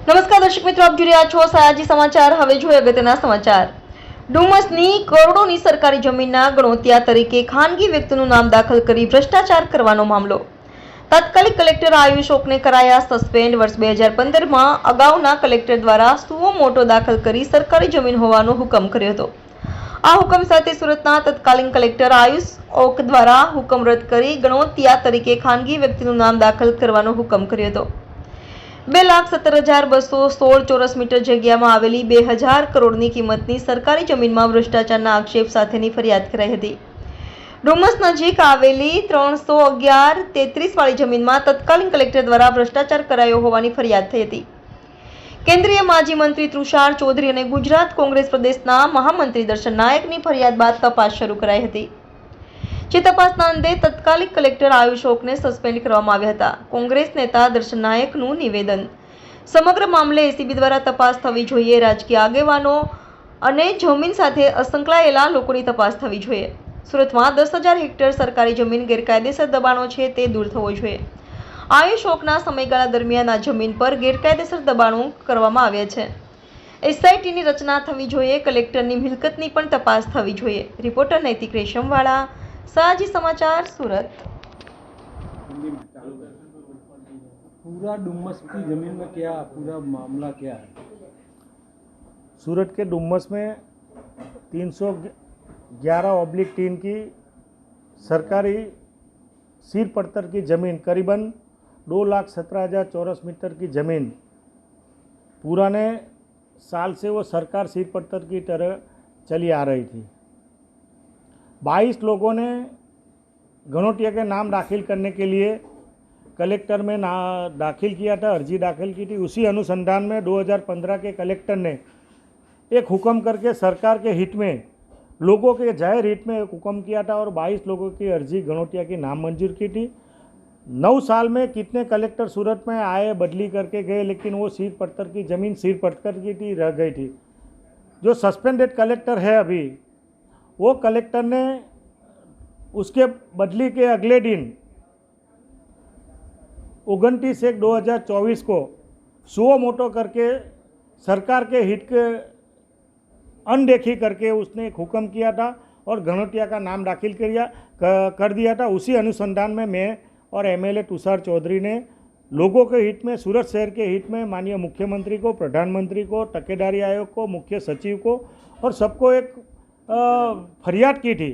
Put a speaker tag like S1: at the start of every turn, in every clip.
S1: નમસ્કાર દર્શક મિત્રો, આપ જોઈ રહ્યા છો સયાજી સમાચાર। હવે જોઈએ અગત્યના સમાચાર। ડુમસની કરોડોની સરકારી જમીનના ગણોતિયા તરીકે ખાનગી વ્યક્તિનું નામ દાખલ કરી ભ્રષ્ટાચાર કરવાનો મામલો। તાત્કાલિક કલેક્ટર આયુષ ઓકને કરાયા સસ્પેન્ડ। વર્ષ 2015માં અગાઉના કલેક્ટર દ્વારા સુઓ મોટો દાખલ કરી સરકારી જમીન હોવાનો હુકમ કર્યો હતો। આ હુકમ સાથે સુરતના તત્કાલીન કલેક્ટર આયુષ ઓક દ્વારા હુકમ રદ કરી ગણોતિયા તરીકે ખાનગી વ્યક્તિનું નામ દાખલ કરવાનો હુકમ કર્યો હતો। 2,17,216 ચોરસ મીટર જગ્યામાં આવેલી 2,000 કરોડની કિંમતની સરકારી જમીનમાં ભ્રષ્ટાચારના આક્ષેપ સાથેની ફરિયાદ કરાઈ હતી। ડુમસ નજીક આવેલી 311-33 વાળી જમીનમાં તત્કાલીન કલેક્ટર દ્વારા ભ્રષ્ટાચાર કરાયો હોવાની ફરિયાદ થઈ હતી। કેન્દ્રીય માજી મંત્રી તુષાર ચૌધરી અને ગુજરાત કોંગ્રેસ પ્રદેશના મહામંત્રી દર્શન નાયકની ફરિયાદ બાદ તપાસ શરૂ કરાઈ હતી। જે તપાસના અંતે તત્કાલિક કલેક્ટર આયુષ ઓકને સસ્પેન્ડ કરવામાં આવ્યા હતા। કોંગ્રેસ નેતા દર્શન નાયકનું નિવેદન, સમગ્ર મામલે એસીબી દ્વારા તપાસ થવી જોઈએ। રાજકીય આગેવાનો અને જમીન સાથે સંકળાયેલા લોકોની તપાસ થવી જોઈએ। સુરતમાં 10,000 હેક્ટર સરકારી જમીન ગેરકાયદેસર દબાણો છે તે દૂર થવો જોઈએ। આયુષ ઓકના સમયગાળા દરમિયાન આ જમીન પર ગેરકાયદેસર દબાણો કરવામાં આવ્યા છે। એસઆઈટીની રચના થવી જોઈએ। કલેક્ટરની મિલકતની પણ તપાસ થવી જોઈએ। રિપોર્ટર નૈતિક રેશમવાળા, सयाजी समाचार, सूरत।
S2: पूरा डुमस की ज़मीन में क्या पूरा मामला क्या है?
S3: सूरत के डुमस में 311/3 की सरकारी सिर पड़तर की ज़मीन करीबन 2,17,000 चौरस मीटर की ज़मीन पुराने साल से वो सरकार सिर पड़तर की तरह चली आ रही थी। 22 लोगों ने घनौटिया के नाम दाखिल करने के लिए कलेक्टर में दाखिल किया था, अर्जी दाखिल की थी। उसी अनुसंधान में 2015 के कलेक्टर ने एक हुक्म करके सरकार के हित में, लोगों के जाहिर हित में एक हुक्म किया था और 22 लोगों की अर्जी घनौटिया की नाम मंजूर की थी। 9 साल में कितने कलेक्टर सूरत में आए, बदली करके गए, लेकिन वो सिर पड़तर की ज़मीन सिर पड़तर की थी, रह गई थी। जो सस्पेंडेड कलेक्टर है अभी, वो कलेक्टर ने उसके बदली के अगले दिन 29/1/2024 को सुओ मोटो करके सरकार के हित के अनदेखी करके उसने एक हुक्म किया था और घनौटिया का नाम दाखिल कर दिया था। उसी अनुसंधान में मैं और एमएलए तुषार चौधरी ने लोगों के हित में, सूरत शहर के हित में माननीय मुख्यमंत्री को, प्रधानमंत्री को, तकेदारी आयोग को, मुख्य सचिव को और सबको एक फरियाद की थी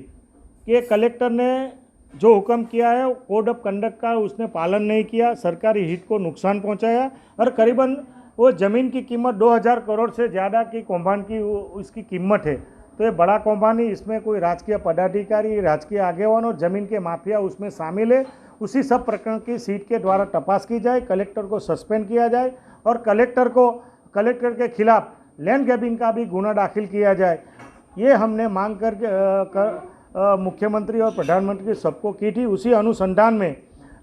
S3: कि कलेक्टर ने जो हुक्म किया है कोड ऑफ कंडक्ट का उसने पालन नहीं किया, सरकारी हित को नुकसान पहुंचाया और करीबन वो ज़मीन की कीमत 2,000 करोड़ से ज़्यादा की कौभांड की उसकी कीमत है। तो ये बड़ा कौभांड ही, इसमें कोई राजकीय पदाधिकारी, राजकीय आगेवान और ज़मीन के माफिया उसमें शामिल है। उसी सब प्रकरण की सीट के द्वारा तपास की जाए, कलेक्टर को सस्पेंड किया जाए और कलेक्टर के खिलाफ लैंड ग्रैबिंग का भी गुना दाखिल किया जाए। ये हमने मांग मुख्यमंत्री और प्रधानमंत्री सबको की थी। उसी अनुसंधान में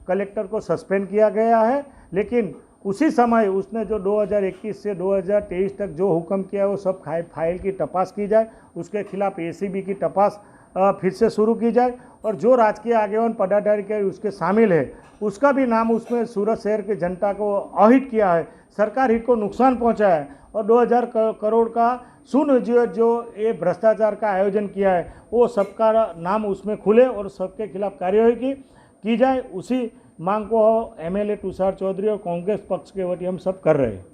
S3: कलेक्टर को सस्पेंड किया गया है, लेकिन उसी समय उसने जो 2021 से 2023 तक जो हुक्म किया वो सब फाइल की तपास की जाए, उसके खिलाफ एसीबी की तपास फिर से शुरू की जाए और जो राजकीय आगेवान पदाधिकारी उसके शामिल है उसका भी नाम उसमें सूरत शहर की जनता को अहित किया है, सरकार हित को नुकसान पहुंचाया है और 2,000 करोड़ का सुनियोजित जो ये भ्रष्टाचार का आयोजन किया है वो सबका नाम उसमें खुले और सबके खिलाफ कार्यवाही की जाए। उसी मांग को एमएलए तुषार चौधरी और कांग्रेस पक्ष के वती हम सब कर रहे हैं।